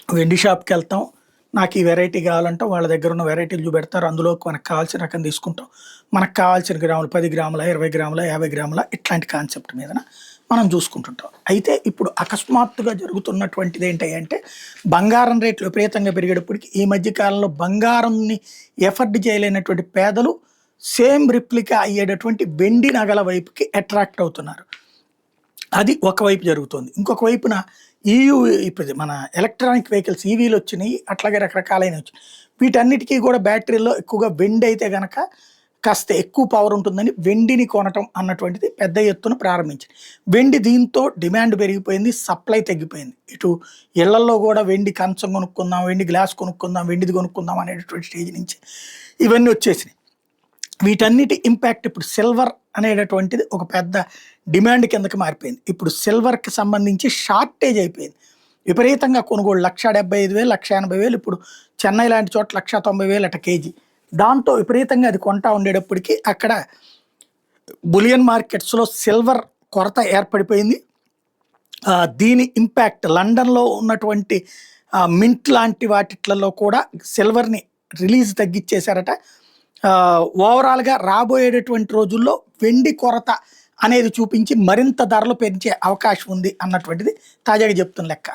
వెండి షాప్‌కి వెళ్తాం. నాకు ఈ వెరైటీ కావాలంటాం. వాళ్ళ దగ్గర ఉన్న వెరైటీలు చూపెడతారు. అందులో మనకు కావాల్సిన రకం తీసుకుంటాం. మనకు కావాల్సిన గ్రాములు 10 గ్రాములా, 20 గ్రాములా, 50 గ్రాములా ఇట్లాంటి కాన్సెప్ట్ మీదన మనం చూసుకుంటుంటాం. అయితే ఇప్పుడు అకస్మాత్తుగా జరుగుతున్నటువంటిది ఏంటి అంటే బంగారం రేట్లు విపరీతంగా పెరిగేటప్పటికి ఈ మధ్య కాలంలో బంగారంని ఎఫర్డ్ చేయలేనటువంటి పేదలు సేమ్ రిప్లికా అయ్యేటటువంటి వెండి నగల వైపుకి అట్రాక్ట్ అవుతున్నారు. అది ఒకవైపు జరుగుతోంది. ఇంకొక వైపున ఈయూ ఇప్పుడు మన ఎలక్ట్రానిక్ వెహికల్స్ ఈవీలు వచ్చినాయి. అట్లాగే రకరకాలైనవి వచ్చినాయి. వీటన్నిటికీ కూడా బ్యాటరీల్లో ఎక్కువగా వెండి అయితే గనక కాస్త ఎక్కువ పవర్ ఉంటుందని వెండిని కొనటం అన్నటువంటిది పెద్ద ఎత్తున ప్రారంభించింది. వెండి దీంతో డిమాండ్ పెరిగిపోయింది. సప్లై తగ్గిపోయింది. ఇటు ఇళ్లల్లో కూడా వెండి కంచం కొనుక్కుందాం, వెండి గ్లాస్ కొనుక్కుందాం, వెండిది కొనుక్కుందాం అనేటటువంటి స్టేజ్ నుంచి ఇవన్నీ వచ్చేసినాయి. వీటన్నిటి ఇంపాక్ట్ ఇప్పుడు సిల్వర్ అనేటటువంటిది ఒక పెద్ద డిమాండ్ కిందకి మారిపోయింది. ఇప్పుడు సిల్వర్‌కి సంబంధించి షార్టేజ్ అయిపోయింది. విపరీతంగా కొనుగోళ్ళు 1,75,000, 1,80,000 ఇప్పుడు చెన్నై లాంటి చోట్ల 1,90,000 అట కేజీ. దాంతో విపరీతంగా అది కొంటా ఉండేటప్పటికి అక్కడ బులియన్ మార్కెట్స్‌లో సిల్వర్ కొరత ఏర్పడిపోయింది. దీని ఇంపాక్ట్ లండన్‌లో ఉన్నటువంటి మింట్ లాంటి వాటిట్లలో కూడా సిల్వర్‌ని రిలీజ్ తగ్గిచ్చేశారట. ఓవరాల్‌గా రాబోయేటటువంటి రోజుల్లో వెండి కొరత అనేది చూపించి మరింత ధరలు పెంచే అవకాశం ఉంది అన్నటువంటిది తాజాగా చెప్తున్న లెక్క.